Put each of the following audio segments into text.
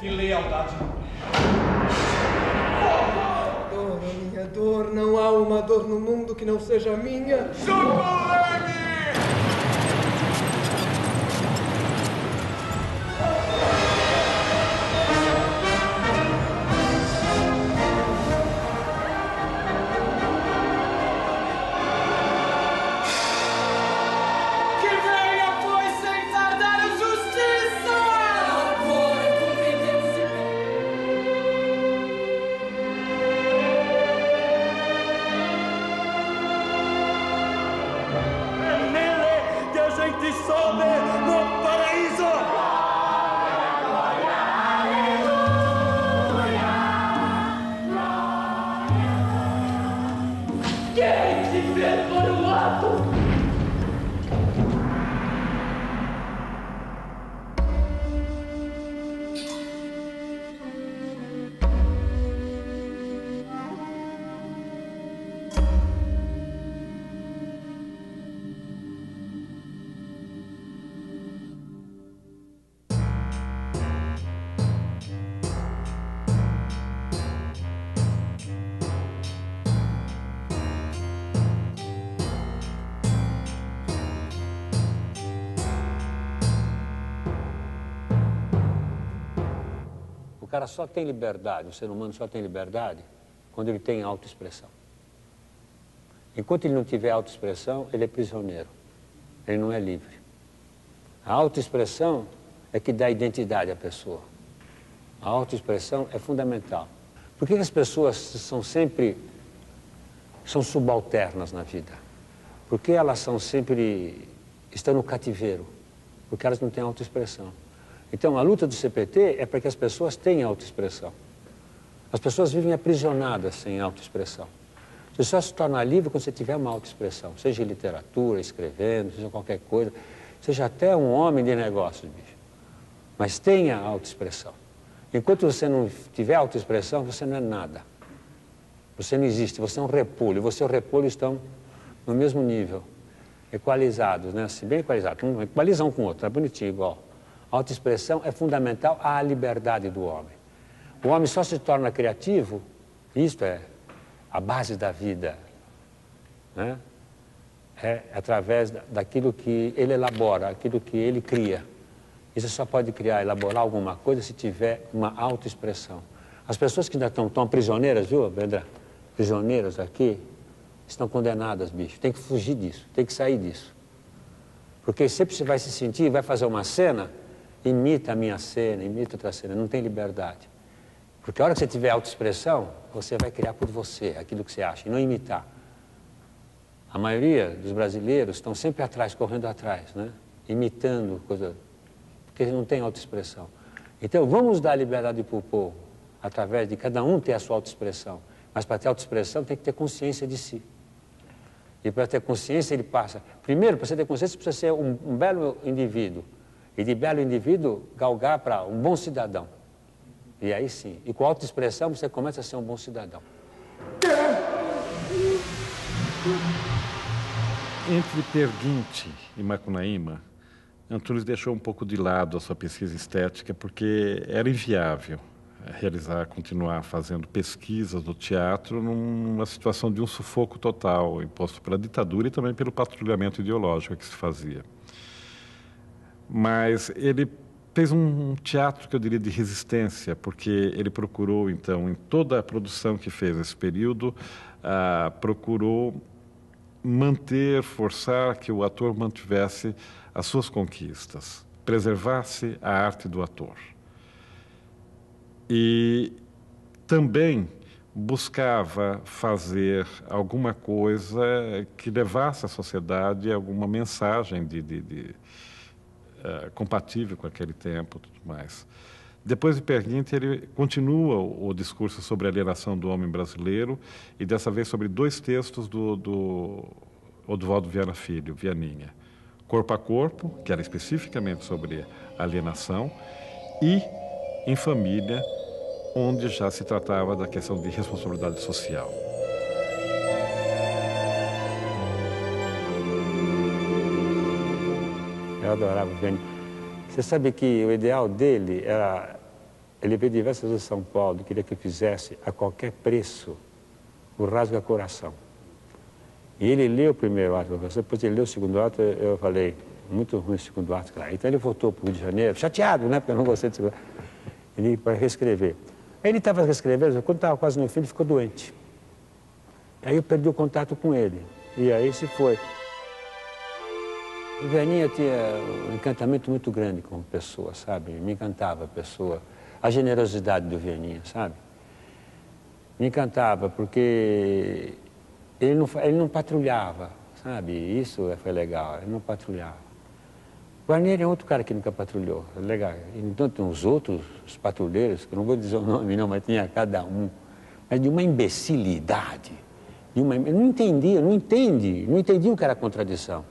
que lealdade não é. Dor, a minha dor, não há uma dor no mundo que não seja minha. Socorre-me! O cara só tem liberdade, o ser humano só tem liberdade quando ele tem autoexpressão. Enquanto ele não tiver autoexpressão, ele é prisioneiro. Ele não é livre. A autoexpressão é que dá identidade à pessoa. A autoexpressão é fundamental. Por que as pessoas são subalternas na vida? Porque elas estão no cativeiro? Porque elas não têm autoexpressão. Então, a luta do CPT é para que as pessoas tenham autoexpressão. As pessoas vivem aprisionadas sem autoexpressão. Você só se torna livre quando você tiver uma autoexpressão, seja em literatura, escrevendo, seja qualquer coisa, seja até um homem de negócios, bicho. Mas tenha autoexpressão. Enquanto você não tiver autoexpressão, você não é nada. Você não existe, você é um repolho. Você e o repolho estão no mesmo nível, equalizados, né? Assim, bem equalizados. Equalizam um com o outro, é bonitinho, igual. A autoexpressão é fundamental à liberdade do homem. O homem só se torna criativo, isto é a base da vida, né? É através daquilo que ele elabora, aquilo que ele cria. E você só pode elaborar alguma coisa se tiver uma autoexpressão. As pessoas que ainda estão prisioneiras, viu, Bedra? Prisioneiras aqui, estão condenadas, bicho. Tem que fugir disso, tem que sair disso. Porque sempre você vai se sentir, vai fazer uma cena, imita a minha cena, imita outra cena, não tem liberdade. Porque a hora que você tiver autoexpressão, você vai criar por você aquilo que você acha, e não imitar. A maioria dos brasileiros estão sempre atrás, correndo atrás, né? Imitando coisa, porque não tem autoexpressão. Então, vamos dar liberdade para o povo, através de cada um ter a sua autoexpressão. Mas para ter autoexpressão tem que ter consciência de si. E para ter consciência ele passa... Primeiro, para você ter consciência, você precisa ser um belo indivíduo. E de belo indivíduo, galgar para um bom cidadão. E aí sim. E com autoexpressão você começa a ser um bom cidadão. Entre Perguinte e Macunaíma, Antunes deixou um pouco de lado a sua pesquisa estética porque era inviável continuar fazendo pesquisas do teatro numa situação de um sufoco total imposto pela ditadura e também pelo patrulhamento ideológico que se fazia. Mas ele fez um teatro que eu diria de resistência, porque ele procurou, então, em toda a produção que fez nesse período, procurou forçar que o ator mantivesse as suas conquistas, preservasse a arte do ator. E também buscava fazer alguma coisa que levasse à sociedade alguma mensagem compatível com aquele tempo e tudo mais. Depois de Perguinte, ele continua o discurso sobre a alienação do homem brasileiro e dessa vez sobre dois textos do Oduvaldo Viana Filho, Vianinha. Corpo a Corpo, que era especificamente sobre alienação, e Em Família, onde já se tratava da questão de responsabilidade social. Eu adorava o Vianney. Você sabe que o ideal dele era Ele veio diversas vezes a São Paulo, queria que eu fizesse a qualquer preço o Rasga Coração. E ele leu o primeiro ato, depois ele leu o segundo ato, eu falei, muito ruim o segundo ato, cara. Então ele voltou para o Rio de Janeiro, chateado, né, porque eu não gostei do segundo ato. Ele para reescrever. Aí ele estava reescrevendo, quando estava quase no fim, ele ficou doente. Aí eu perdi o contato com ele, e aí se foi. O Vianinha tinha um encantamento muito grande como pessoa, sabe? Me encantava a pessoa, a generosidade do Vianinha, sabe? Me encantava porque ele não patrulhava, sabe? Isso foi legal, ele não patrulhava. O Guarnieri é outro cara que nunca patrulhou, é legal. Então tem os outros, os patrulheiros, que eu não vou dizer o nome não, mas tinha cada um, mas de uma imbecilidade. Eu não entendia, não entendia o que era contradição.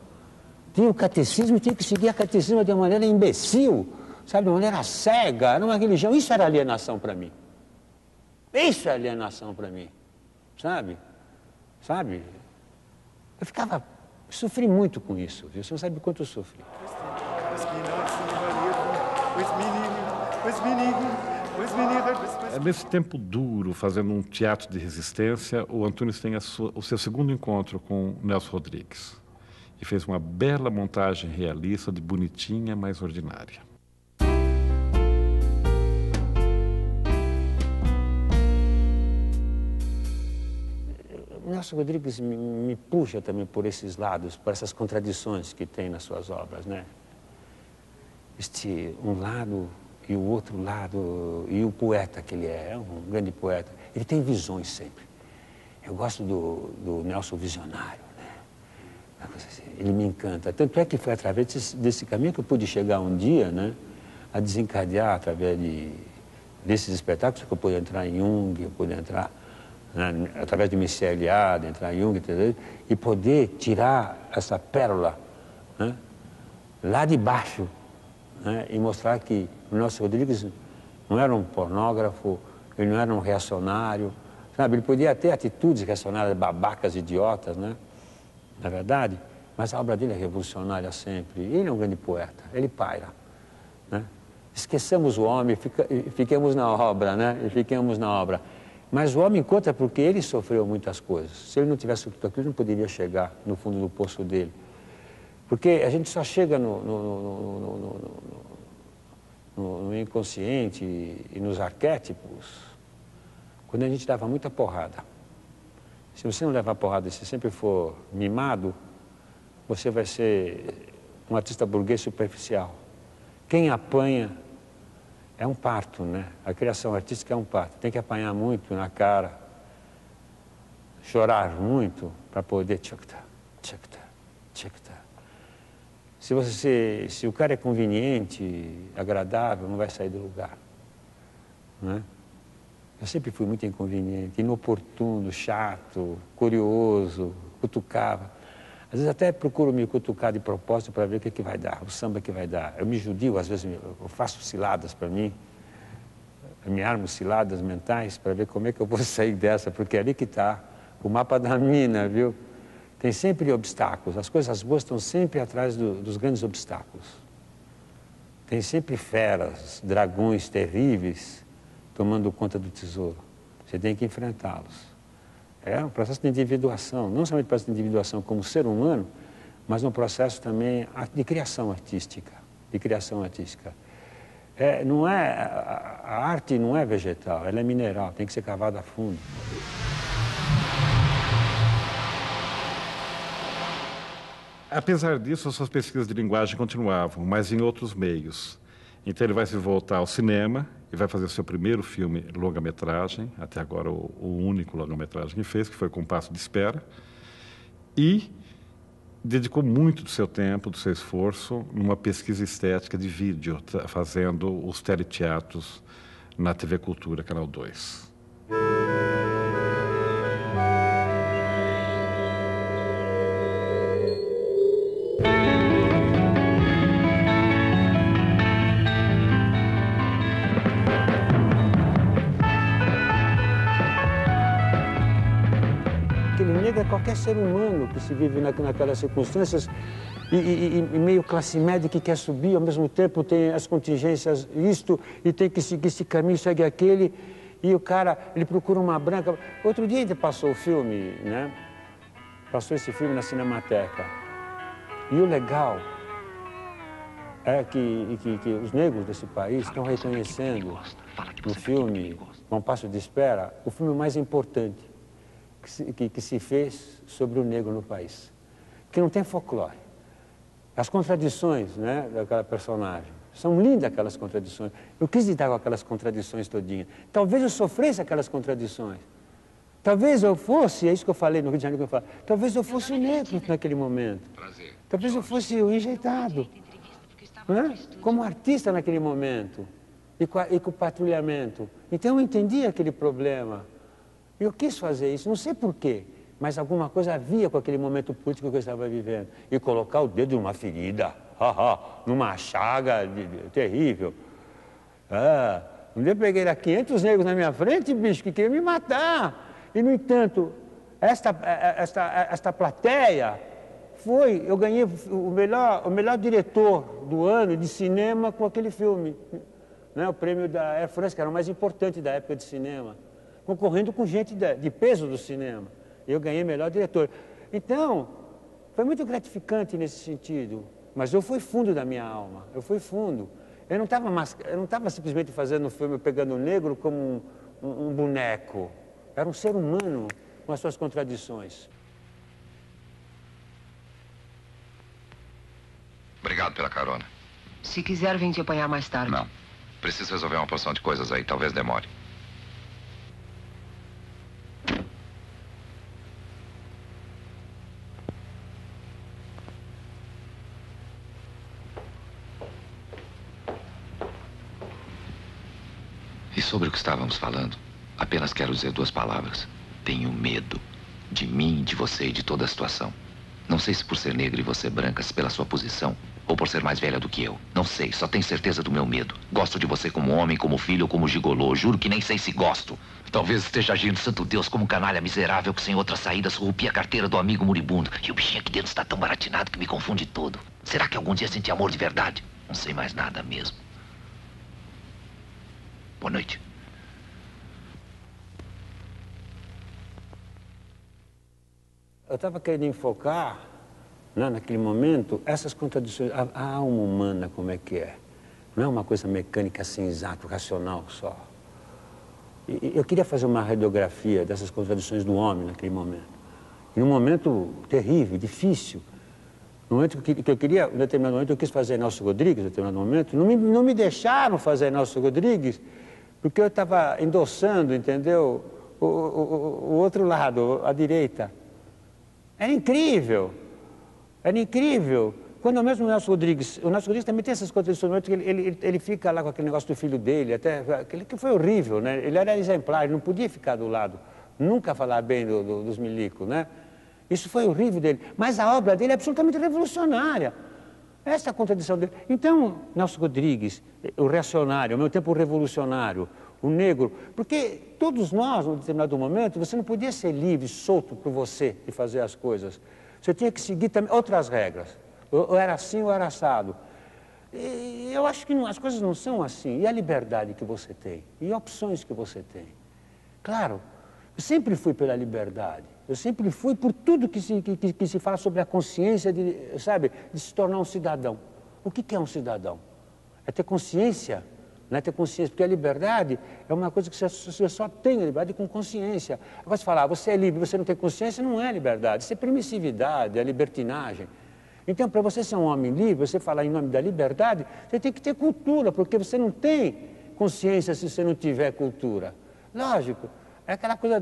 Tinha o catecismo e tinha que seguir a catecismo de uma maneira imbecil, sabe, de uma maneira cega, era uma religião. Isso era alienação para mim. Isso é alienação para mim, sabe? Sabe? Eu sofri muito com isso, viu? Você não sabe quanto eu sofri. Nesse tempo duro, fazendo um teatro de resistência, o Antunes tem o seu segundo encontro com Nelson Rodrigues. E fez uma bela montagem realista de Bonitinha Mais Ordinária. O Nelson Rodrigues me puxa também por esses lados, por essas contradições que tem nas suas obras, né? Um lado e o outro lado, e o poeta que ele é um grande poeta. Ele tem visões sempre. Eu gosto do Nelson visionário, né? Ele me encanta. Tanto é que foi através desse caminho que eu pude chegar um dia, né, a desencadear através desses espetáculos, que eu pude entrar em Jung, eu pude entrar, né, através de Michel Eliade, entrar em Jung, entendeu? E poder tirar essa pérola, né, lá de baixo, né, e mostrar que o Nelson Rodrigues não era um pornógrafo, ele não era um reacionário, sabe? Ele podia ter atitudes reacionárias, babacas, idiotas, né? Na verdade, mas a obra dele é revolucionária sempre. Ele é um grande poeta, ele paira, né? Esqueçamos o homem, fiquemos na obra, né? E fiquemos na obra. Mas o homem conta porque ele sofreu muitas coisas. Se ele não tivesse sofrido aquilo, ele não poderia chegar no fundo do poço dele. Porque a gente só chega no inconsciente e nos arquétipos quando a gente dava muita porrada. Se você não levar porrada e se sempre for mimado, você vai ser um artista burguês superficial. Quem apanha é um parto, né? A criação artística é um parto. Tem que apanhar muito na cara, chorar muito para poder tchacta. Se o cara é conveniente, agradável, não vai sair do lugar, né? Eu sempre fui muito inconveniente, inoportuno, chato, curioso, cutucava. Às vezes até procuro me cutucar de propósito para ver o que vai dar, o samba que vai dar. Eu me judio, às vezes eu faço ciladas para mim, eu me armo ciladas mentais para ver como é que eu vou sair dessa, porque é ali que está o mapa da mina, viu? Tem sempre obstáculos, as coisas boas estão sempre atrás dos grandes obstáculos. Tem sempre feras, dragões terríveis tomando conta do tesouro. Você tem que enfrentá-los. É um processo de individuação, não somente um processo de individuação como ser humano, mas um processo também de criação artística. A arte não é vegetal, ela é mineral, tem que ser cavada a fundo. Apesar disso, as suas pesquisas de linguagem continuavam, mas em outros meios. Então ele vai se voltar ao cinema e vai fazer o seu primeiro filme longa-metragem, até agora o único longa-metragem que fez, que foi Compasso de Espera, e dedicou muito do seu tempo, do seu esforço, numa pesquisa estética de vídeo, fazendo os teleteatros na TV Cultura, Canal 2. Qualquer ser humano que se vive naquelas circunstâncias e meio classe média que quer subir, ao mesmo tempo tem as contingências, isto, e tem que seguir esse caminho, segue aquele, e o cara, ele procura uma branca. Outro dia ainda passou o filme, né? Passou esse filme na Cinemateca. E o legal é que os negros desse país estão reconhecendo no filme, Com Passo de Espera, o filme mais importante que se fez sobre o negro no país. Que não tem folclore. As contradições, né, daquela personagem. São lindas aquelas contradições. Eu quis lidar com aquelas contradições todinhas. Talvez eu sofresse aquelas contradições. Talvez eu fosse, é isso que eu falei no Rio de Janeiro, que eu falo, talvez eu fosse o negro naquele momento. Talvez eu fosse o enjeitado. Né? Como artista naquele momento. E com o patrulhamento. Então eu entendi aquele problema. Eu quis fazer isso, não sei porquê. Mas alguma coisa havia com aquele momento político que eu estava vivendo. E colocar o dedo numa ferida, numa chaga terrível. Um dia eu peguei lá 500 negros na minha frente, bicho, que queriam me matar. E, no entanto, esta plateia eu ganhei o melhor diretor do ano de cinema com aquele filme. Né? O prêmio da Air France, que era o mais importante da época de cinema. Concorrendo com gente de peso do cinema. Eu ganhei melhor diretor. Então, foi muito gratificante nesse sentido. Mas eu fui fundo da minha alma. Eu fui fundo. Eu não estava simplesmente fazendo o filme, pegando o negro como um boneco. Era um ser humano com as suas contradições. Obrigado pela carona. Se quiser, vem te apanhar mais tarde. Não. Preciso resolver uma porção de coisas aí. Talvez demore. E sobre o que estávamos falando, apenas quero dizer 2 palavras. Tenho medo de mim, de você e de toda a situação. Não sei se por ser negra e você branca, se pela sua posição, ou por ser mais velha do que eu. Não sei, só tenho certeza do meu medo. Gosto de você como homem, como filho ou como gigolô. Juro que nem sei se gosto. Talvez esteja agindo, santo Deus, como um canalha miserável que sem outra saída surrupia a carteira do amigo moribundo. E o bichinho aqui dentro está tão baratinado que me confunde todo. Será que algum dia senti amor de verdade? Não sei mais nada mesmo. Boa noite. Eu estava querendo enfocar, né, naquele momento, essas contradições. A alma humana, como é que é? Não é uma coisa mecânica, assim, exato, racional só. E eu queria fazer uma radiografia dessas contradições do homem naquele momento. E num momento terrível, difícil. No momento que eu queria, em determinado momento, eu quis fazer Nelson Rodrigues, em determinado momento, não me deixaram fazer Nelson Rodrigues, porque eu estava endossando, entendeu? O outro lado, a direita. Era incrível. Era incrível. Quando mesmo o Nelson Rodrigues também tem essas contradições, ele fica lá com aquele negócio do filho dele, aquele que foi horrível, né? Ele era exemplar, ele não podia ficar do lado, nunca falar bem dos milicos, né? Isso foi horrível dele. Mas a obra dele é absolutamente revolucionária. Essa é a contradição dele. Então, Nelson Rodrigues, o reacionário, ao mesmo tempo o revolucionário, o negro, porque todos nós, em determinado momento, você não podia ser livre, solto por você de fazer as coisas. Você tinha que seguir também outras regras. Ou era assim ou era assado. E eu acho que as coisas não são assim. E a liberdade que você tem? E opções que você tem? Claro, eu sempre fui pela liberdade. Eu sempre fui por tudo que se fala sobre a consciência de se tornar um cidadão. O que é um cidadão? É ter consciência, não é ter consciência, porque a liberdade é uma coisa que você só tem a liberdade com consciência. Agora, se falar, você é livre, você não tem consciência, não é liberdade, isso é permissividade, é libertinagem. Então, para você ser um homem livre, você falar em nome da liberdade, você tem que ter cultura, porque você não tem consciência se você não tiver cultura. Lógico. É aquela coisa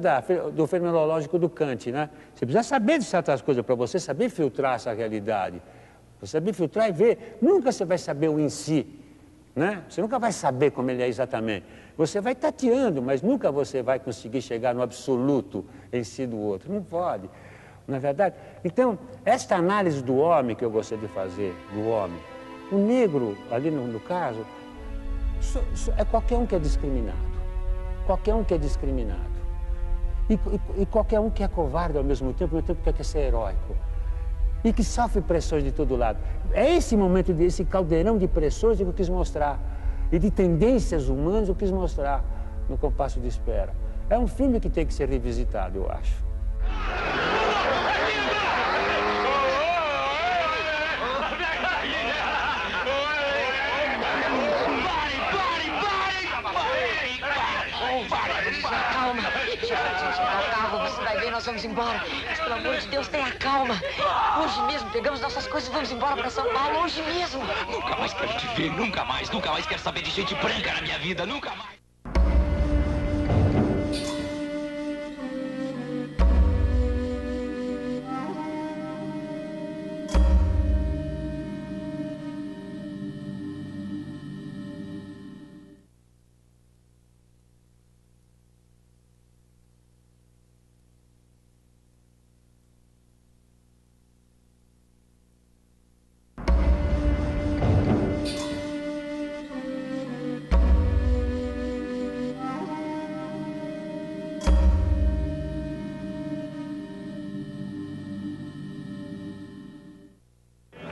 do fenomenológico do Kant, né? Você precisa saber de certas coisas para você saber filtrar essa realidade. Você saber filtrar e ver. Nunca você vai saber o em si, né? Você nunca vai saber como ele é exatamente. Você vai tateando, mas nunca você vai conseguir chegar no absoluto em si do outro. Não pode, não é verdade? Então, esta análise do homem que eu gostei de fazer, do homem, o negro, ali no caso, é qualquer um que é discriminado. Qualquer um que é discriminado. E qualquer um que é covarde ao mesmo tempo que quer ser heróico. e que sofre pressões de todo lado. É esse momento, esse caldeirão de pressões que eu quis mostrar, e de tendências humanas eu quis mostrar no Compasso de Espera. É um filme que tem que ser revisitado, eu acho. Calma, você vai ver, nós vamos embora. Mas, pelo amor de Deus, tenha calma. Hoje mesmo, pegamos nossas coisas e vamos embora para São Paulo, hoje mesmo. Nunca mais quero te ver, nunca mais quero saber de gente branca na minha vida, nunca mais.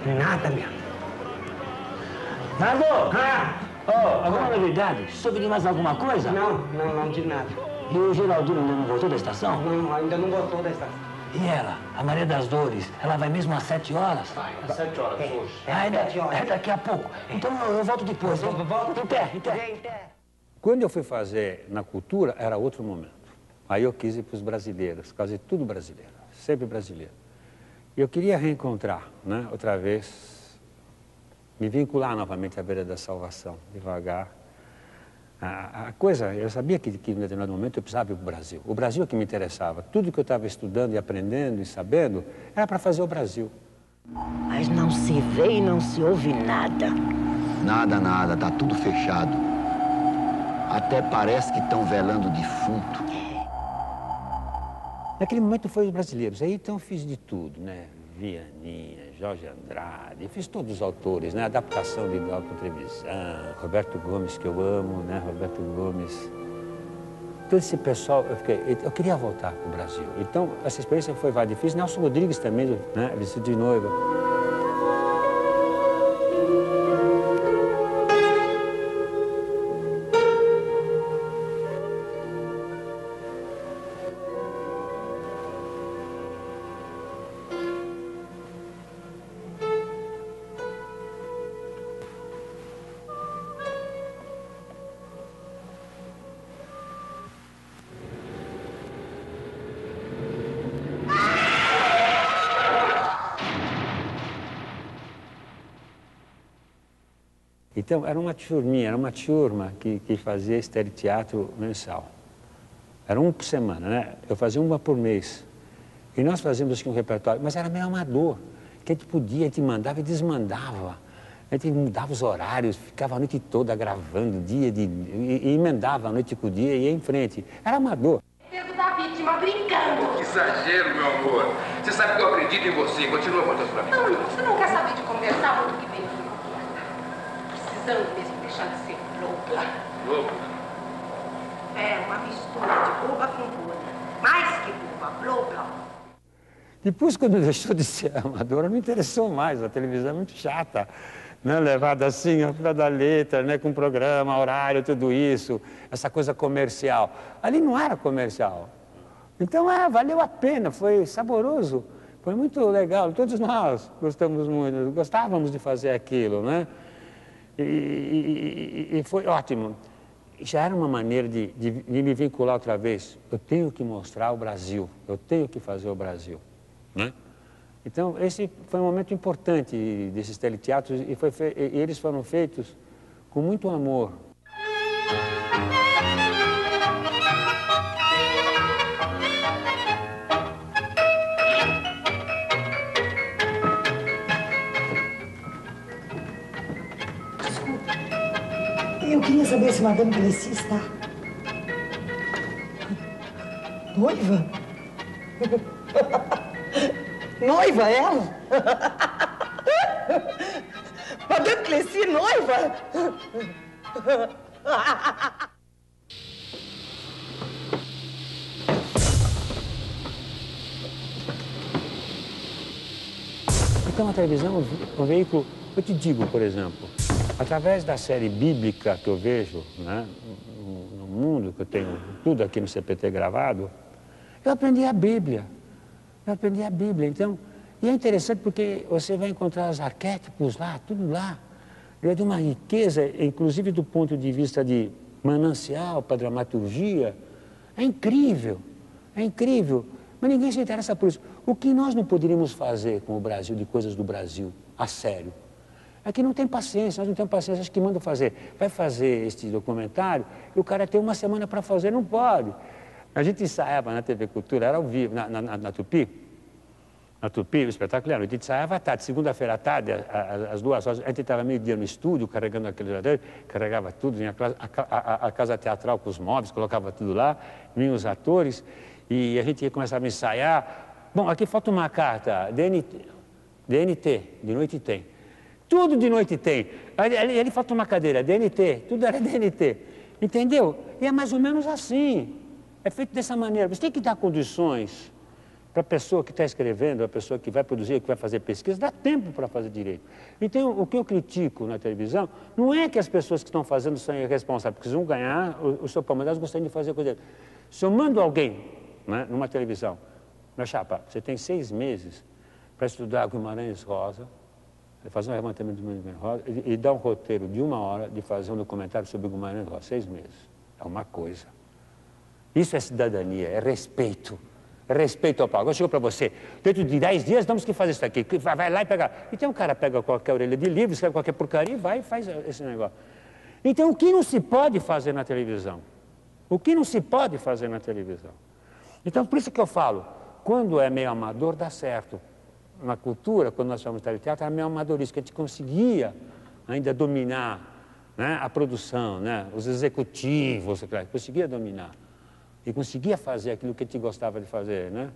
Nada, meu. Nando! Alguma novidade? Soube de mais alguma coisa? Não de nada. E o Geraldino ainda não voltou da estação? Não, ainda não voltou da estação. E ela, a Maria das Dores, ela vai mesmo às 7 horas? Vai, às 7 horas hoje. É daqui a pouco. Então eu volto depois. Volta. Em pé. Quando eu fui fazer na cultura, era outro momento. Aí eu quis ir para os brasileiros, quase tudo brasileiro, sempre brasileiro. E eu queria reencontrar, né, outra vez, me vincular novamente à beira da salvação, devagar. A coisa, eu sabia que em determinado momento eu precisava ir para o Brasil. O Brasil é que me interessava. Tudo que eu estava estudando e aprendendo e sabendo era para fazer o Brasil. Mas não se vê e não se ouve nada. Nada, tá tudo fechado. Até parece que estão velando o defunto. Naquele momento foi os brasileiros. Aí então eu fiz de tudo, né? Vianinha, Jorge Andrade, fiz todos os autores, né? Adaptação de Dalton Trevisan, Roberto Gomes, que eu amo, né? Roberto Gomes. Todo esse pessoal, eu queria voltar para o Brasil. Então, essa experiência foi difícil. Nelson Rodrigues também, né? Vestido de noiva. Então, era uma turma que fazia esse teleteatro mensal. Era um por semana, né? Eu fazia uma por mês. E nós fazíamos um repertório, mas era meio amador. Que a gente podia, a gente mandava e desmandava. A gente mudava os horários, ficava a noite toda gravando, e emendava a noite com o dia e ia em frente. Era amador. Pego da vítima brincando. Que exagero, meu amor. Você sabe que eu acredito em você. Continua contando pra mim. Não, você não quer saber de conversar muito que vem aqui. Precisando mesmo deixar de ser louca. Louco? É, uma mistura de boba com boa. Mais que boba, louca. Depois, quando deixou de ser amadora, não me interessou mais. A televisão é muito chata, né? Levada assim, ao pé da letra, né? Com programa, horário, tudo isso. Essa coisa comercial. Ali não era comercial. Então, valeu a pena, foi saboroso. Foi muito legal. Todos nós gostamos muito, gostávamos de fazer aquilo, né? E foi ótimo. Já era uma maneira de me vincular outra vez. Eu tenho que mostrar o Brasil, eu tenho que fazer o Brasil, né? Então, esse foi um momento importante desses teleteatros e eles foram feitos com muito amor. Eu queria saber se Madame Plessis está noiva? Noiva ela? Madame Plessis noiva? Então a televisão é um veículo, eu te digo, por exemplo, através da série bíblica que eu vejo, né, no mundo, que eu tenho tudo aqui no CPT gravado, eu aprendi a Bíblia. Eu aprendi a Bíblia, então, e é interessante porque você vai encontrar os arquétipos lá, tudo lá. É de uma riqueza, inclusive do ponto de vista de manancial para dramaturgia. É incrível, mas ninguém se interessa por isso. O que nós não poderíamos fazer com o Brasil, de coisas do Brasil, a sério, é que não tem paciência, nós não temos paciência, acho que mandam fazer. Vai fazer este documentário e o cara tem uma semana para fazer, não pode. A gente ensaiava na TV Cultura, era ao vivo, na Tupi. Na Tupi, o espetáculo era, a gente ensaiava à tarde, segunda-feira à tarde, às 2 horas, a gente estava meio dia no estúdio, carregando aquele geladeiro, carregava tudo, vinha a casa teatral com os móveis, colocava tudo lá, vinham os atores, e a gente começava a ensaiar. Bom, aqui falta uma carta, DNT, de noite tem. Tudo de noite tem. Ali falta uma cadeira, DNT, tudo era DNT. Entendeu? E é mais ou menos assim. É feito dessa maneira. Você tem que dar condições para a pessoa que está escrevendo, a pessoa que vai produzir, que vai fazer pesquisa, dá tempo para fazer direito. Então, o que eu critico na televisão não é que as pessoas que estão fazendo são irresponsáveis, porque eles vão ganhar o seu pão, mas elas gostariam de fazer coisa. Se eu mando alguém, né, numa televisão, na chapa, você tem 6 meses para estudar Guimarães Rosa, fazer um levantamento de Guimarães Rosa e dar um roteiro de 1 hora de fazer um documentário sobre Guimarães Rosa, 6 meses. É uma coisa. Isso é cidadania, é respeito. É respeito ao palco. Eu chego para você, dentro de 10 dias temos que fazer isso aqui. Vai lá e pega. Então o cara pega qualquer orelha de livro, escreve qualquer porcaria e vai e faz esse negócio. Então o que não se pode fazer na televisão? O que não se pode fazer na televisão? Então por isso que eu falo, quando é meio amador dá certo. Na cultura, quando nós chamamos de teatro, era meio amadorismo, que a gente conseguia ainda dominar, né, a produção, né, os executivos, conseguia dominar. E conseguia fazer aquilo que a gente gostava de fazer, né?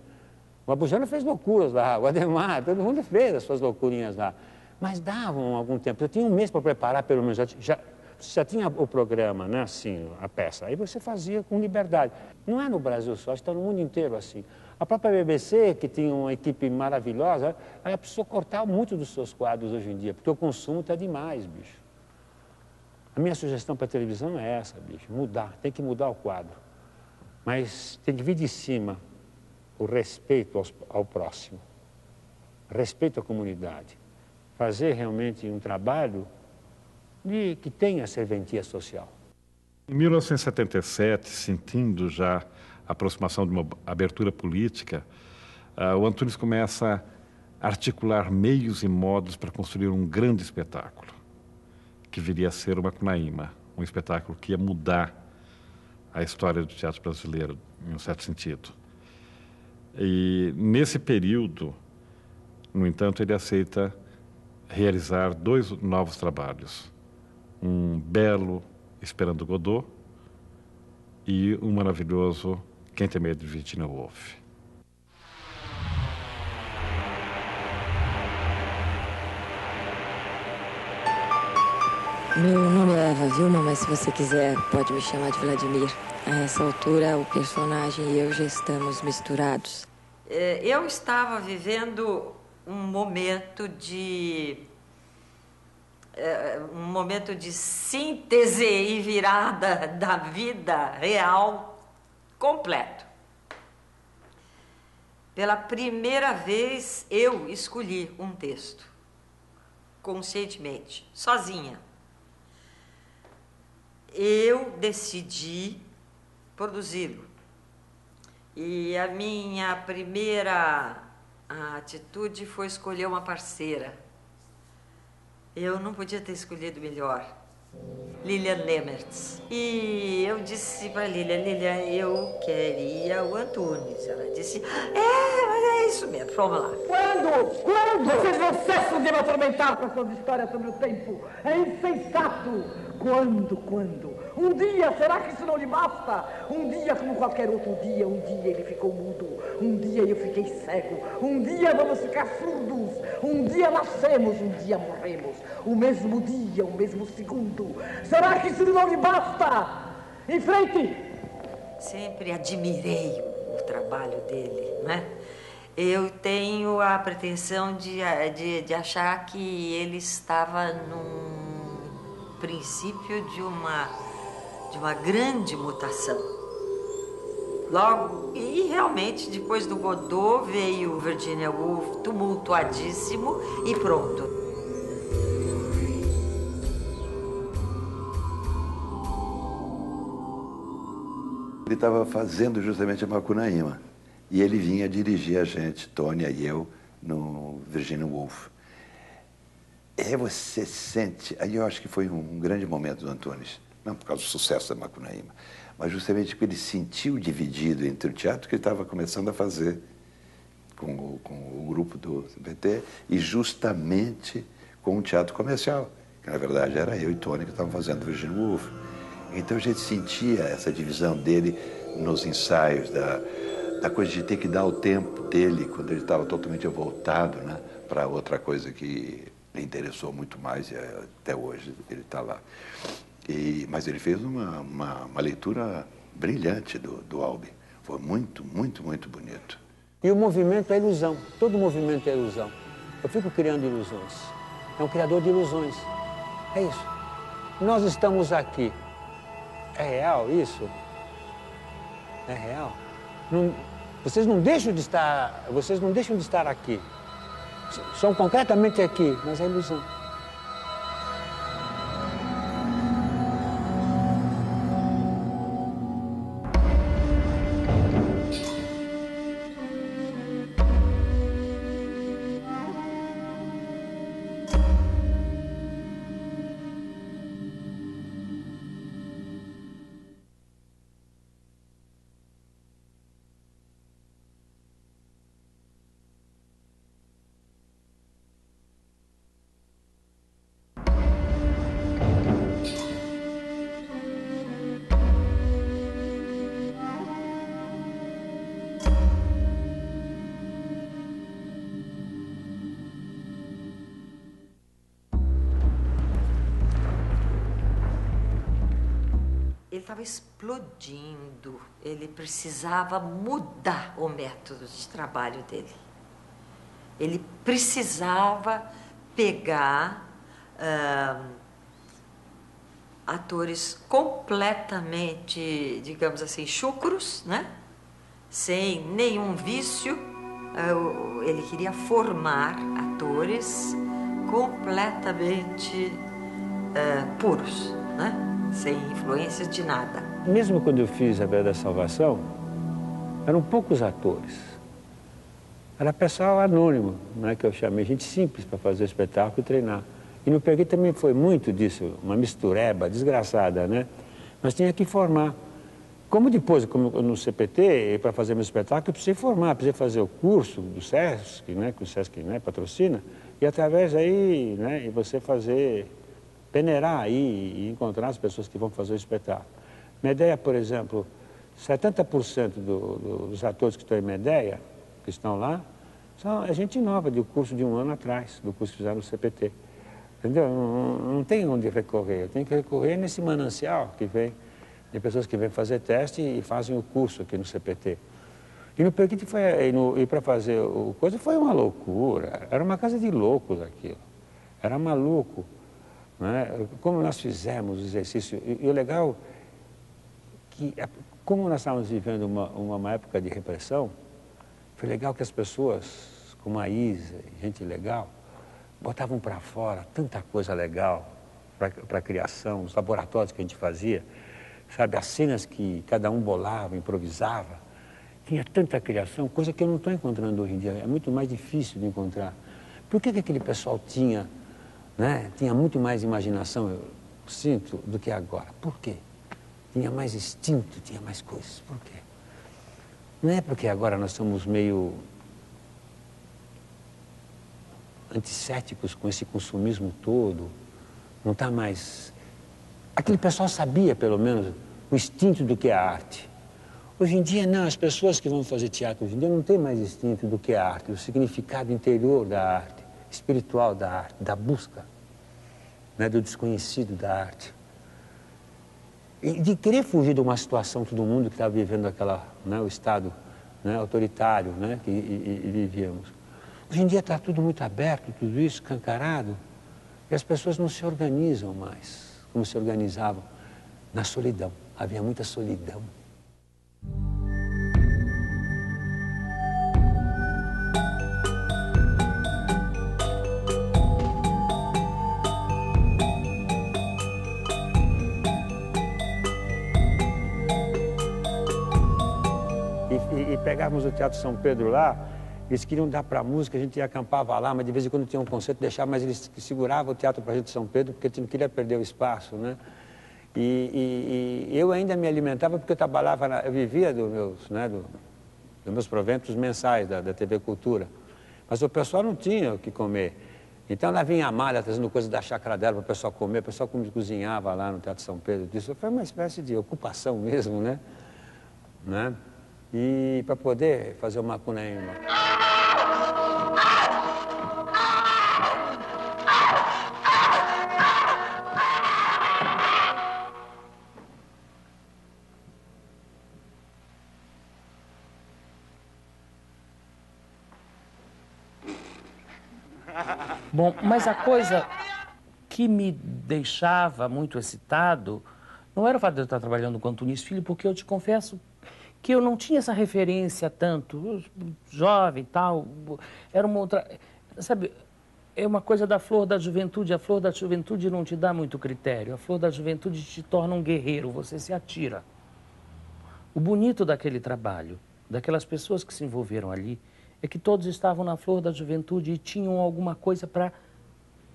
O Abujamra fez loucuras lá, o Ademar, todo mundo fez as suas loucurinhas lá. Mas davam algum tempo. Eu tinha 1 mês para preparar, pelo menos, já tinha o programa, né, assim, a peça. Aí você fazia com liberdade. Não é no Brasil só, está no mundo inteiro assim. A própria BBC, que tinha uma equipe maravilhosa, ela precisou cortar muito dos seus quadros hoje em dia, porque o consumo está demais, bicho. A minha sugestão para a televisão é essa, bicho, mudar, tem que mudar o quadro. Mas tem que vir de cima o respeito ao próximo, respeito à comunidade, fazer realmente um trabalho que tenha serventia social. Em 1977, sentindo já a aproximação de uma abertura política, o Antunes começa a articular meios e modos para construir um grande espetáculo, que viria a ser o Macunaíma, um espetáculo que ia mudar a história do teatro brasileiro, em um certo sentido. E, nesse período, no entanto, ele aceita realizar 2 novos trabalhos. Um belo Esperando Godot e um maravilhoso Quem Tem Medo de Virginia Woolf. Meu nome é Eva Vilma, mas se você quiser, pode me chamar de Vladimir. A essa altura, o personagem e eu já estamos misturados. Eu estava vivendo um momento de síntese e virada da vida real completo. Pela primeira vez, eu escolhi um texto, conscientemente, sozinha. Eu decidi produzi-lo. E a minha primeira atitude foi escolher uma parceira. Eu não podia ter escolhido melhor. Lilian Lemertz. E eu disse para Lilian, eu queria o Antunes. Ela disse, mas é isso mesmo, vamos lá. Quando? Vocês vão cessar de me atormentar com as suas histórias sobre o tempo. É insensato. Quando? Um dia, será que isso não lhe basta? Um dia como qualquer outro dia, um dia ele ficou mudo, um dia eu fiquei cego, um dia vamos ficar surdos, um dia nascemos, um dia morremos, o mesmo dia, o mesmo segundo. Será que isso não lhe basta? Em frente! Sempre admirei o trabalho dele, né? Eu tenho a pretensão de achar que ele estava num princípio de uma grande mutação. Logo, e realmente, depois do Godot, veio Virginia Woolf tumultuadíssimo e pronto. Ele estava fazendo justamente a Macunaíma. E ele vinha dirigir a gente, Tônia e eu, no Virginia Woolf. E você sente... Aí eu acho que foi um grande momento do Antunes. Não por causa do sucesso da Macunaíma, mas justamente porque ele sentiu dividido entre o teatro que ele estava começando a fazer com o grupo do CPT e justamente com o teatro comercial, que na verdade era eu e Tônia que estavam fazendo Virginia Woolf. Então a gente sentia essa divisão dele nos ensaios, da coisa de ter que dar o tempo dele quando ele estava totalmente voltado, né, para outra coisa que lhe interessou muito mais e até hoje ele está lá. Mas ele fez uma leitura brilhante do Albi. Foi muito, muito, muito bonito. E o movimento é ilusão. Todo movimento é ilusão. Eu fico criando ilusões. É um criador de ilusões. É isso. Nós estamos aqui. É real isso? É real? Vocês não deixam de estar aqui. São concretamente aqui, mas é ilusão. Ele estava explodindo, ele precisava mudar o método de trabalho dele. Ele precisava pegar atores completamente, digamos assim, chucros, né? Sem nenhum vício. Ele queria formar atores completamente puros, né? Sem influências de nada. Mesmo quando eu fiz A Beira da Salvação, eram poucos atores. Era pessoal anônimo, né, que eu chamei, gente simples para fazer o espetáculo e treinar. E no Pergui também foi muito disso, uma mistureba desgraçada, né? Mas tinha que formar. Como depois, como no CPT, para fazer meu espetáculo, eu precisei formar, precisei fazer o curso do SESC, né, que o SESC, né, patrocina, e através aí, né, e você fazer... peneirar aí e encontrar as pessoas que vão fazer o espetáculo. Medeia, por exemplo, 70% dos atores que estão em Medeia, que estão lá, é gente nova, do curso de 1 ano atrás, do curso que fizeram no CPT. Entendeu? Não tem onde recorrer, eu tenho que recorrer nesse manancial que vem, de pessoas que vêm fazer teste e fazem o curso aqui no CPT. E no Perquite e para fazer o coisa foi uma loucura, era uma casa de loucos aquilo, era maluco. Né? Como nós fizemos o exercício, e o legal que, como nós estávamos vivendo uma época de repressão, foi legal que as pessoas, como a Isa, gente legal, botavam para fora tanta coisa legal para a criação, os laboratórios que a gente fazia, sabe, as cenas que cada um bolava, improvisava, tinha tanta criação, coisa que eu não estou encontrando hoje em dia, é muito mais difícil de encontrar. Por que aquele pessoal tinha... né? Tinha muito mais imaginação, eu sinto, do que agora. Por quê? Tinha mais instinto, tinha mais coisas. Por quê? Não é porque agora nós somos meio antissépticos com esse consumismo todo, não está mais... Aquele pessoal sabia, pelo menos, o instinto do que é a arte. Hoje em dia, não, as pessoas que vão fazer teatro hoje em dia não têm mais instinto do que é a arte, o significado interior da arte, espiritual da arte, da busca, né, do desconhecido da arte. E de querer fugir de uma situação, todo mundo que estava vivendo aquela, né, o estado né, autoritário, né, que vivíamos. Hoje em dia está tudo muito aberto, tudo isso escancarado, e as pessoas não se organizam mais como se organizavam na solidão. Havia muita solidão. E pegávamos o Teatro São Pedro lá, eles queriam dar para a música, a gente acampava lá, mas de vez em quando tinha um concerto, deixava, mas eles seguravam o teatro para a gente de São Pedro, porque a gente não queria perder o espaço, né? E eu ainda me alimentava porque eu trabalhava, eu vivia dos meus proventos mensais da TV Cultura, mas o pessoal não tinha o que comer. Então lá vinha a Amália trazendo coisas da chácara dela para o pessoal comer, o pessoal cozinhava lá no Teatro São Pedro. Isso foi uma espécie de ocupação mesmo, né? E para poder fazer o Macunaíma. Bom, mas a coisa que me deixava muito excitado não era o fato de eu estar trabalhando com Antunes Filho, porque eu te confesso que eu não tinha essa referência tanto, jovem e tal, era uma outra... Sabe, é uma coisa da flor da juventude, a flor da juventude não te dá muito critério, a flor da juventude te torna um guerreiro, você se atira. O bonito daquele trabalho, daquelas pessoas que se envolveram ali, é que todos estavam na flor da juventude e tinham alguma coisa para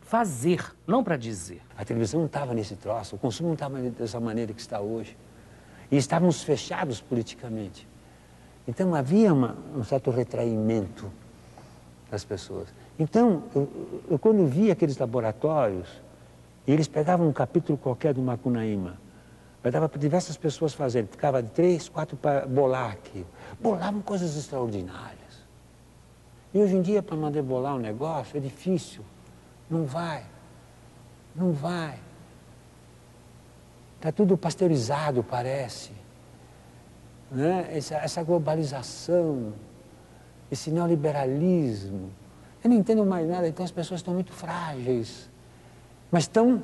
fazer, não para dizer. A televisão não estava nesse troço, o consumo não estava dessa maneira que está hoje. E estávamos fechados politicamente. Então havia um certo retraimento das pessoas. Então, eu quando via aqueles laboratórios, e eles pegavam um capítulo qualquer do Macunaíma, dava para diversas pessoas fazerem, ficava de 3, 4 para bolar aquilo. Bolavam coisas extraordinárias. E hoje em dia, para mandar bolar um negócio, é difícil. Não vai. Não vai. Está tudo pasteurizado, parece. Né? Essa globalização, esse neoliberalismo. Eu não entendo mais nada, então as pessoas estão muito frágeis. Mas estão...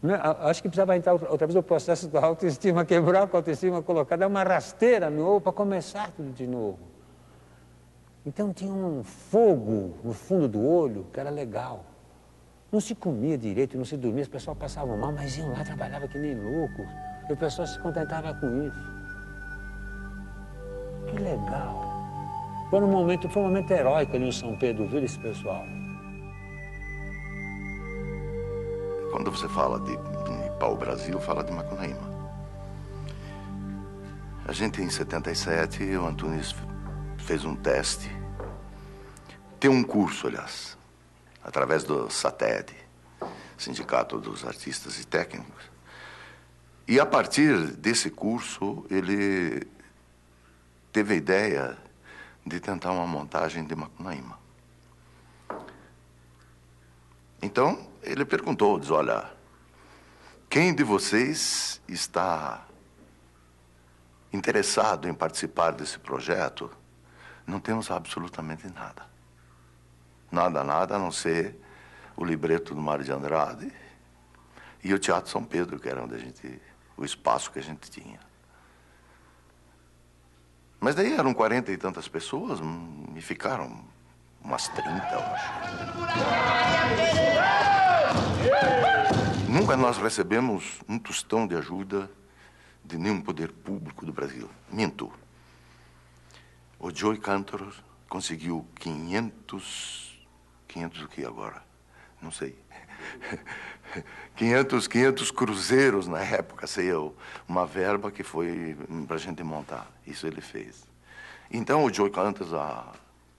Né? Acho que precisava entrar outra vez o processo da autoestima, quebrar com a autoestima, colocar, dar uma rasteira no ovo para começar tudo de novo. Então tinha um fogo no fundo do olho que era legal. Não se comia direito, não se dormia, as pessoas passavam mal, mas iam lá, trabalhavam que nem loucos. E o pessoal se contentava com isso. Que legal. Foi um momento heróico ali no São Pedro, viu, esse pessoal? Quando você fala de pau-brasil, fala de Macunaíma. A gente, em 77, o Antunes fez um teste. Tem um curso, aliás, através do SATED, Sindicato dos Artistas e Técnicos. E a partir desse curso, ele teve a ideia de tentar uma montagem de Macunaíma. Então, ele perguntou, diz, olha, quem de vocês está interessado em participar desse projeto? Não temos absolutamente nada. Nada, a não ser o libreto do Mário de Andrade e o Teatro São Pedro, que era onde o espaço que a gente tinha. Mas daí eram 40 e tantas pessoas e ficaram umas 30, eu acho. Nunca nós recebemos um tostão de ajuda de nenhum poder público do Brasil. Minto. O Joey Cantor conseguiu 500 o que agora? Não sei. 500 cruzeiros na época, sei eu. Uma verba que foi para a gente montar. Isso ele fez. Então o Joey Cantor, a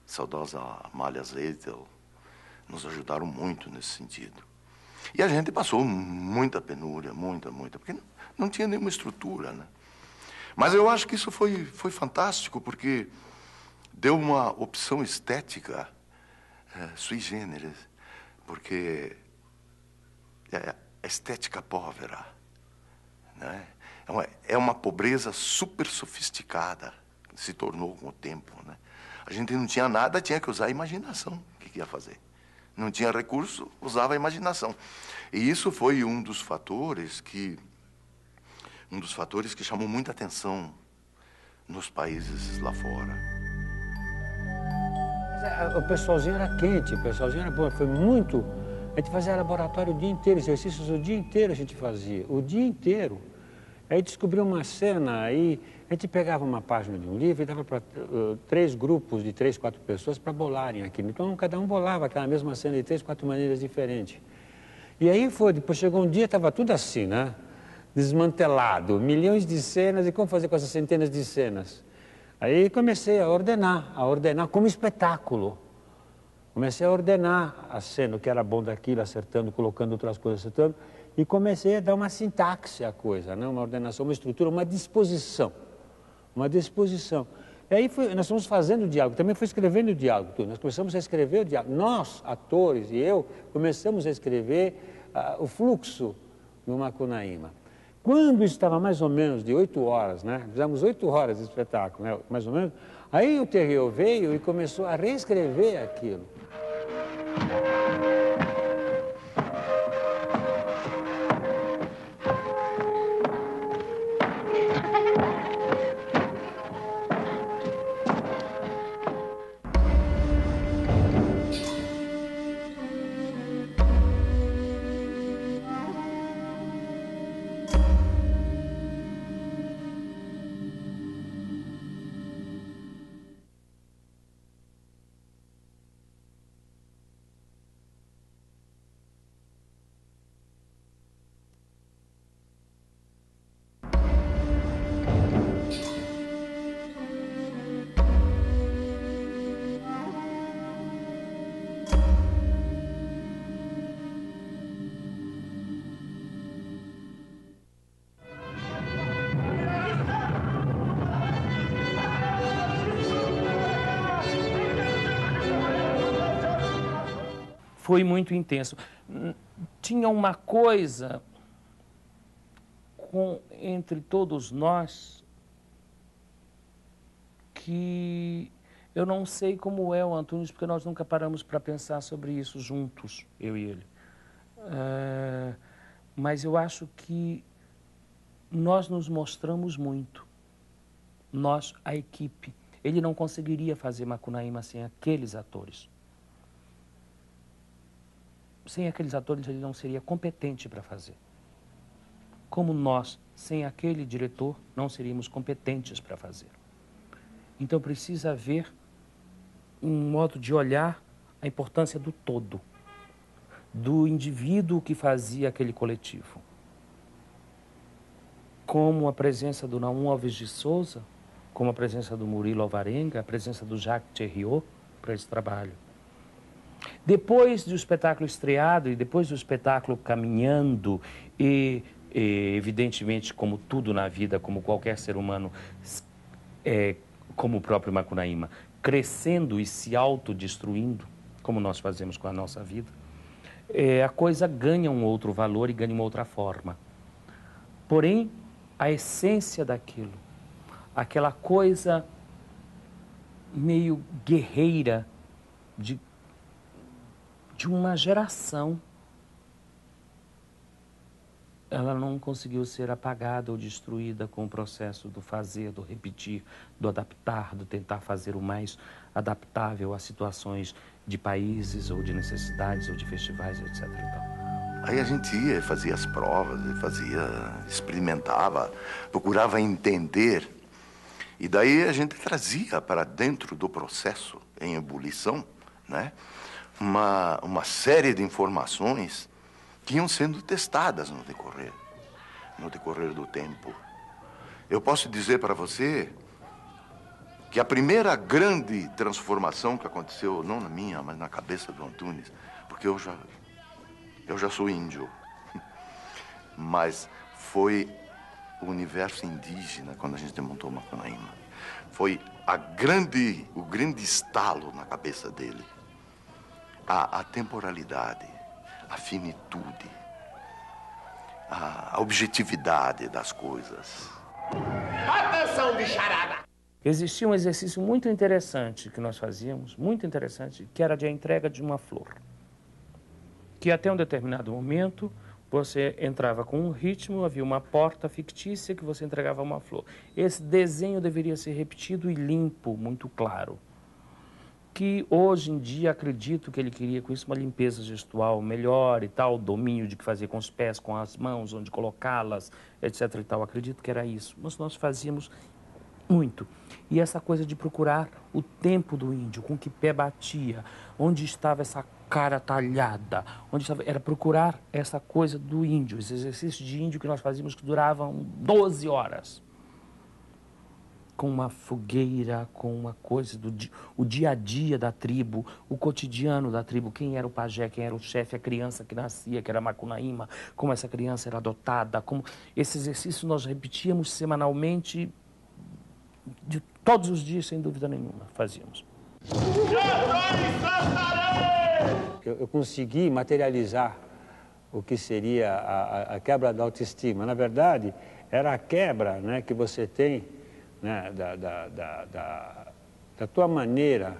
saudosa Amália Zeitel, nos ajudaram muito nesse sentido. E a gente passou muita penúria, muita, porque não tinha nenhuma estrutura, né? Mas eu acho que isso foi fantástico, porque deu uma opção estética sui generis, porque é a estética povera, né? É uma pobreza super sofisticada, se tornou com o tempo, né? A gente não tinha nada, tinha que usar a imaginação. O que ia fazer? Não tinha recurso, usava a imaginação. E isso foi um dos fatores que chamou muita atenção nos países lá fora. O pessoalzinho era quente, o pessoalzinho era bom, foi muito... A gente fazia laboratório o dia inteiro, exercícios o dia inteiro a gente fazia, o dia inteiro. Aí descobriu uma cena, aí a gente pegava uma página de um livro e dava para 3 grupos de 3, 4 pessoas para bolarem aquilo. Então cada um bolava aquela mesma cena de 3, 4 maneiras diferentes. E aí foi, depois chegou um dia, estava tudo assim, né? Desmantelado, milhões de cenas, e como fazer com essas centenas de cenas? Aí comecei a ordenar como espetáculo. Comecei a ordenar a cena, o que era bom daquilo, acertando, colocando outras coisas, acertando, e comecei a dar uma sintaxe à coisa, né? Uma ordenação, uma estrutura, uma disposição. E aí nós fomos fazendo o diálogo, também fui escrevendo o diálogo, tudo. Nós começamos a escrever o diálogo. Nós, atores e eu, começamos a escrever o fluxo no Macunaíma. Quando estava mais ou menos de 8 horas, né? Fizemos 8 horas de espetáculo, né? Mais ou menos. Aí o Terrio veio e começou a reescrever aquilo. Foi muito intenso. Tinha uma coisa entre todos nós que eu não sei como é o Antunes, porque nós nunca paramos para pensar sobre isso juntos, eu e ele. Mas eu acho que nós nos mostramos muito. Nós, a equipe. Ele não conseguiria fazer Macunaíma sem aqueles atores. Sem aqueles atores, ele não seria competente para fazer. Como nós, sem aquele diretor, não seríamos competentes para fazer. Então precisa haver um modo de olhar a importância do todo, do indivíduo que fazia aquele coletivo. Como a presença do Naum Alves de Souza, como a presença do Murilo Alvarenga, a presença do Jacques Thériault para esse trabalho. Depois do espetáculo estreado e depois do espetáculo caminhando e evidentemente, como tudo na vida, como qualquer ser humano, como o próprio Macunaíma, crescendo e se autodestruindo, como nós fazemos com a nossa vida, a coisa ganha um outro valor e ganha uma outra forma. Porém, a essência daquilo, aquela coisa meio guerreira de uma geração, ela não conseguiu ser apagada ou destruída com o processo do fazer, do repetir, do adaptar, do tentar fazer o mais adaptável a situações de países ou de necessidades ou de festivais, etc. Aí a gente ia, fazia as provas, experimentava, procurava entender, e daí a gente trazia para dentro do processo em ebulição, né? Uma série de informações que iam sendo testadas no decorrer do tempo. Eu posso dizer para você que a primeira grande transformação que aconteceu, não na minha, mas na cabeça do Antunes, porque eu já sou índio, mas foi o universo indígena quando a gente montou Macunaíma. Foi o grande estalo na cabeça dele. A temporalidade, a finitude, a objetividade das coisas. Atenção, bicharada! Existia um exercício muito interessante que nós fazíamos, muito interessante, que era de a entrega de uma flor. Que até um determinado momento você entrava com um ritmo, havia uma porta fictícia que você entregava uma flor. Esse desenho deveria ser repetido e limpo, muito claro. Que hoje em dia acredito que ele queria com isso uma limpeza gestual melhor e tal, domínio de que fazer com os pés, com as mãos, onde colocá-las, etc. e tal. Acredito que era isso. Mas nós fazíamos muito. E essa coisa de procurar o tempo do índio, com que pé batia, onde estava essa cara talhada, onde estava, era procurar essa coisa do índio, esse exercício de índio que nós fazíamos que duravam 12 horas. Com uma fogueira, com uma coisa o dia a dia da tribo, o cotidiano da tribo, quem era o pajé, quem era o chefe, a criança que nascia, que era Macunaíma, como essa criança era adotada, como esse exercício nós repetíamos semanalmente, de todos os dias, sem dúvida nenhuma, fazíamos. Eu consegui materializar o que seria a quebra da autoestima. Na verdade, era a quebra, né, que você tem, né, da tua maneira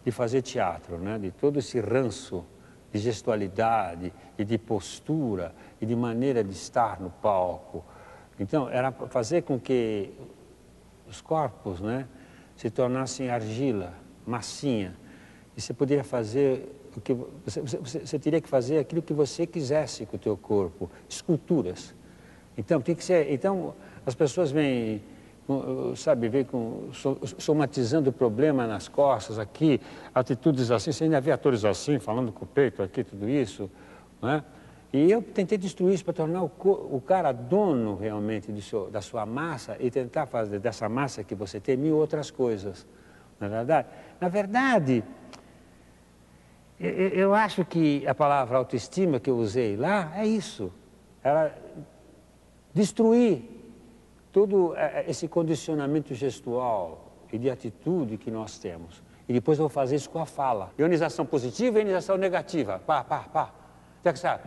de fazer teatro, né, de todo esse ranço de gestualidade e de postura e de maneira de estar no palco. Então, era fazer com que os corpos, né, se tornassem argila, massinha. E você poderia fazer o que você teria que fazer aquilo que você quisesse com o teu corpo, esculturas. Então tem que ser. Então as pessoas vêm, sabe, vêm somatizando o problema nas costas aqui, atitudes assim. Você ainda vê atores assim, falando com o peito aqui, tudo isso, né? E eu tentei destruir isso para tornar o cara dono realmente da sua massa e tentar fazer dessa massa que você tem mil outras coisas, não é verdade? Na verdade, eu acho que a palavra autoestima que eu usei lá é isso. Ela destruir todo esse condicionamento gestual e de atitude que nós temos. E depois eu vou fazer isso com a fala. Ionização positiva e ionização negativa. Pá, pá, pá. Já que sabe?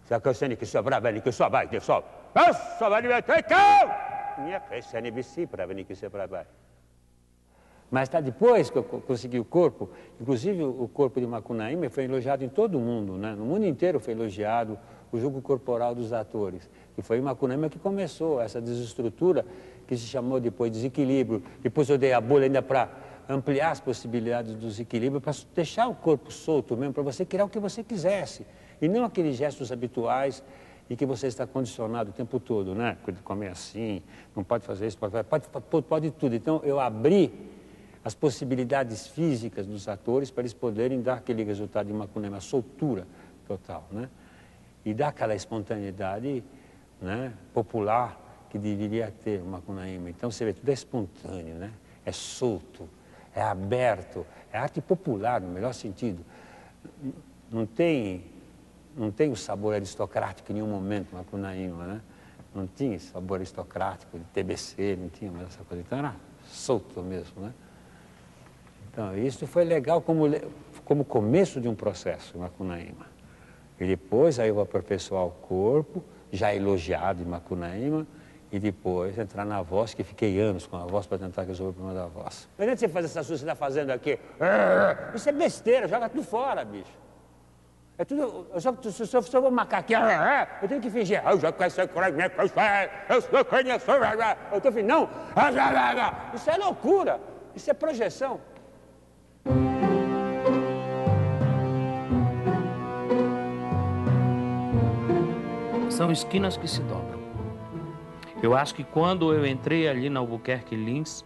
Já que eu sei que sou bravo, que sou vai, que sou. Eu sou vai, minha cresce nem bisi para venir que sou bravo. Mas tá, depois que eu consegui o corpo, inclusive o corpo de Macunaíma foi elogiado em todo o mundo, né? No mundo inteiro foi elogiado o jogo corporal dos atores. E foi em Macunaíma que começou essa desestrutura que se chamou depois de desequilíbrio. Depois eu dei a bola ainda para ampliar as possibilidades do desequilíbrio, para deixar o corpo solto mesmo, para você criar o que você quisesse. E não aqueles gestos habituais em que você está condicionado o tempo todo, né? Comer assim, não pode fazer isso, pode tudo. Então eu abri as possibilidades físicas dos atores para eles poderem dar aquele resultado de Macunaíma, soltura total, né? E dar aquela espontaneidade, né, popular que deveria ter o Macunaíma. Então você vê, tudo é espontâneo, né? É solto, é aberto, é arte popular no melhor sentido. Não tem o sabor aristocrático em nenhum momento Macunaíma, né? Não tinha esse sabor aristocrático de TBC, não tinha mais essa coisa. Então era solto mesmo, né? Então, isso foi legal como começo de um processo em Macunaíma. E depois aí eu vou aperfeiçoar o corpo, já elogiado em Macunaíma, e depois entrar na voz, que fiquei anos com a voz para tentar resolver o problema da voz. Não adianta você fazer essa coisa que você está fazendo aqui. Isso é besteira, joga tudo fora, bicho. É tudo, se eu vou macaquear, eu tenho que fingir. Eu já conheço, eu estou fingindo, não. Isso é loucura, isso é projeção. São esquinas que se dobram. Eu acho que quando eu entrei ali na Albuquerque Lins,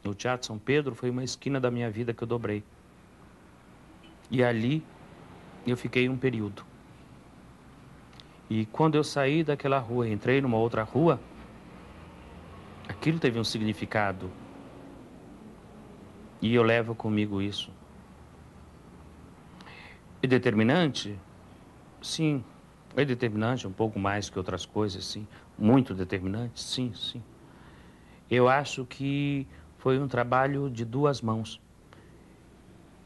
no Teatro São Pedro, foi uma esquina da minha vida que eu dobrei. E ali eu fiquei um período. E quando eu saí daquela rua e entrei numa outra rua, aquilo teve um significado. E eu levo comigo isso. É determinante? Sim. É determinante um pouco mais que outras coisas, sim. Muito determinante, sim, sim. Eu acho que foi um trabalho de duas mãos.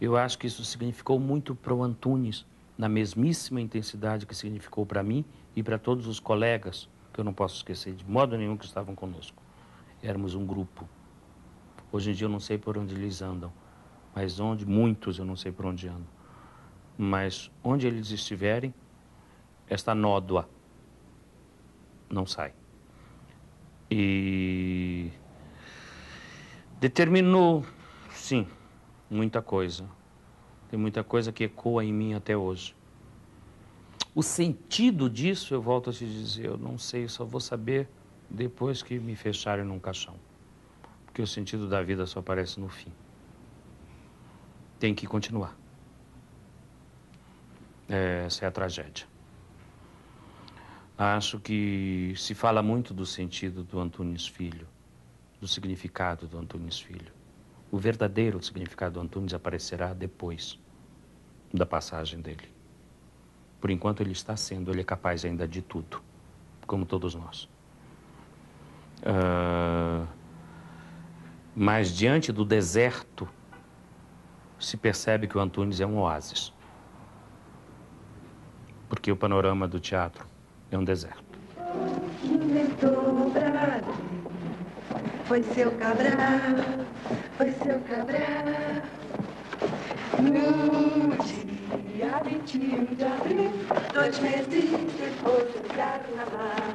Eu acho que isso significou muito para o Antunes, na mesmíssima intensidade que significou para mim e para todos os colegas, que eu não posso esquecer de modo nenhum que estavam conosco. Éramos um grupo Hoje em dia eu não sei por onde eles andam, mas muitos eu não sei por onde andam. Mas onde eles estiverem, esta nódoa não sai. E determinou, sim, muita coisa. Tem muita coisa que ecoa em mim até hoje. O sentido disso, eu volto a te dizer, eu não sei, eu só vou saber depois que me fecharem num caixão. Porque o sentido da vida só aparece no fim. Tem que continuar. Essa é a tragédia. Acho que se fala muito do sentido do Antunes Filho, do significado do Antunes Filho. O verdadeiro significado do Antunes aparecerá depois da passagem dele. Por enquanto ele está sendo, ele é capaz ainda de tudo, como todos nós. Mas diante do deserto, se percebe que o Antunes é um oásis. Porque o panorama do teatro é um deserto. Inventou o Brasil, foi seu Cabral, foi seu Cabral. No dia 21 de abril, 2 meses depois do carnaval.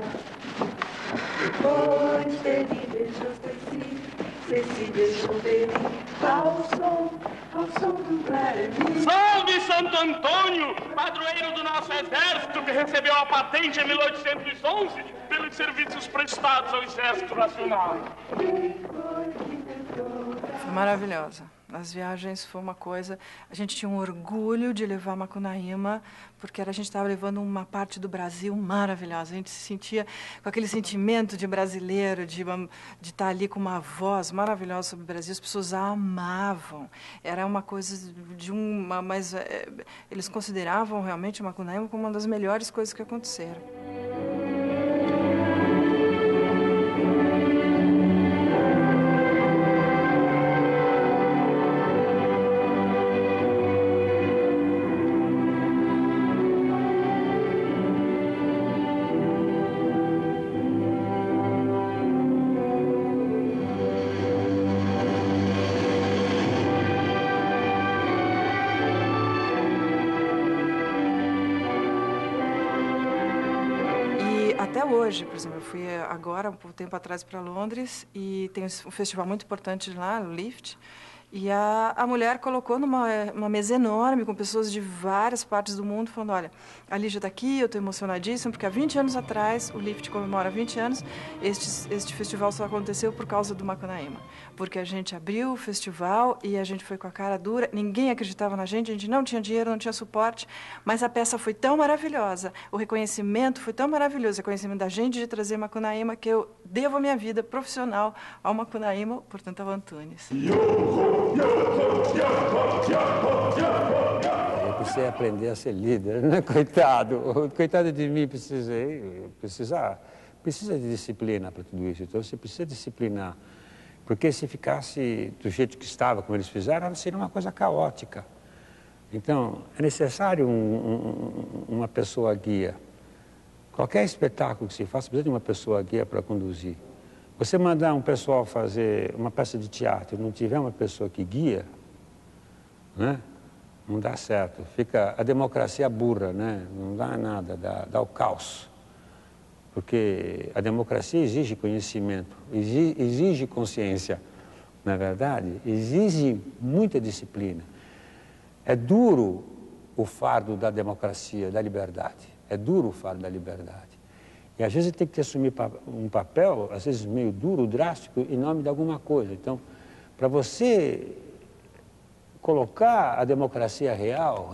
Depois ele beijou Ceci beijou Beli, ao som do Guarani. Salve Santo Antônio, padroeiro do nosso exército, que recebeu a patente em 1811 pelos serviços prestados ao Exército Nacional. Foi maravilhosa. As viagens foi uma coisa... A gente tinha um orgulho de levar Macunaíma, porque a gente estava levando uma parte do Brasil maravilhosa. A gente se sentia com aquele sentimento de brasileiro, de estar ali com uma voz maravilhosa sobre o Brasil. As pessoas a amavam. Era uma coisa de uma... Mas eles consideravam realmente Macunaíma como uma das melhores coisas que aconteceram. Hoje, por exemplo, eu fui agora, um tempo atrás, para Londres e tem um festival muito importante lá, o Lift, e a mulher colocou numa mesa enorme com pessoas de várias partes do mundo, falando, olha, a Lígia está aqui, eu estou emocionadíssima, porque há 20 anos atrás, o Lift comemora 20 anos, este festival só aconteceu por causa do Macunaíma, porque a gente abriu o festival e a gente foi com a cara dura, ninguém acreditava na gente, a gente não tinha dinheiro, não tinha suporte, mas a peça foi tão maravilhosa, o reconhecimento foi tão maravilhoso, o reconhecimento da gente de trazer Macunaíma, que eu devo a minha vida profissional ao Macunaíma, portanto, ao Antunes. Eu precisei aprender a ser líder, né? Coitado. Coitado de mim, precisa de disciplina para tudo isso. Então, você precisa disciplinar. Porque se ficasse do jeito que estava, como eles fizeram, seria uma coisa caótica. Então, é necessário uma pessoa guia. Qualquer espetáculo que se faça, precisa de uma pessoa guia para conduzir. Você mandar um pessoal fazer uma peça de teatro e não tiver uma pessoa que guia, né? Não dá certo. Fica a democracia burra, né? Não dá nada, dá o caos. Porque a democracia exige conhecimento, exige consciência, na é verdade, exige muita disciplina. É duro o fardo da democracia, da liberdade. É duro o fardo da liberdade. E às vezes tem que assumir um papel, às vezes meio duro, drástico, em nome de alguma coisa. Então, para você colocar a democracia real,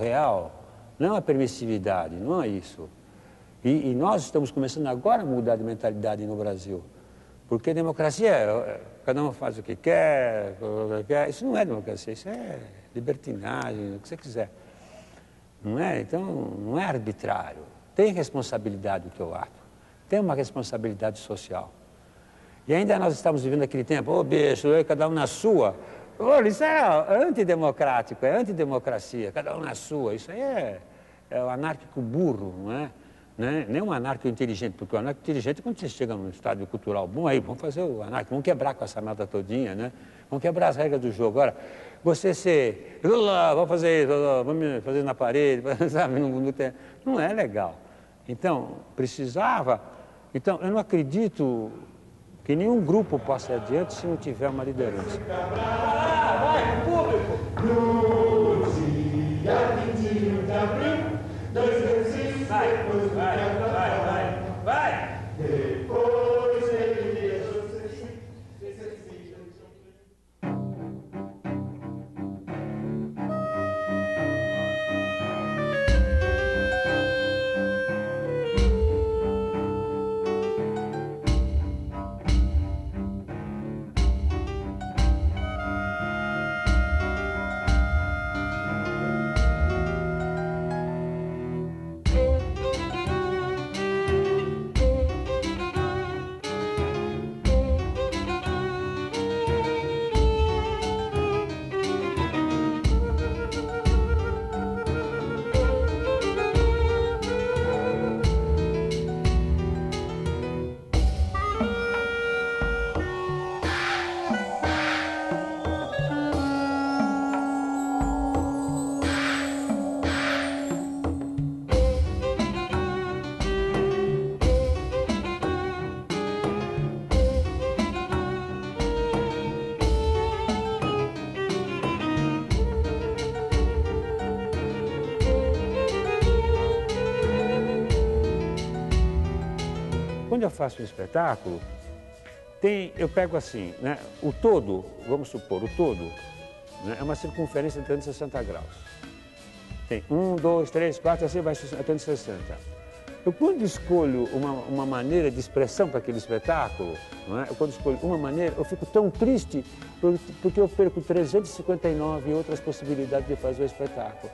não a permissividade, não é isso. E nós estamos começando agora a mudar de mentalidade no Brasil. Porque a democracia, cada um faz o que quer, isso não é democracia, isso é libertinagem, o que você quiser. Não é? Então, não é arbitrário. Tem responsabilidade o teu ato. Tem uma responsabilidade social. E ainda nós estamos vivendo aquele tempo, bicho, cada um na sua. Olha, isso é antidemocrático, é antidemocracia, cada um na sua. Isso aí é o anárquico burro, não é? né? Nem um anarco inteligente, porque o anarco inteligente, quando você chega num estado cultural bom, aí vamos fazer o anarco, vamos quebrar com essa nada todinha, né? Vamos quebrar as regras do jogo. Agora, você ser, vamos fazer isso, vamos fazer na parede, sabe? Não é legal. Então, precisava... Então, eu não acredito que nenhum grupo possa ir adiante se não tiver uma liderança. Vai, público! No dia 21 de abril, 2006, vai! Depois ele deixou Quando eu faço um espetáculo, eu pego assim, né, o todo, vamos supor, o todo, né, é uma circunferência de 360 graus. Tem 1, 2, 3, 4, assim vai até 360. Eu quando escolho uma maneira de expressão para aquele espetáculo, não é? Quando escolho uma maneira, eu fico tão triste porque eu perco 359 outras possibilidades de fazer o espetáculo.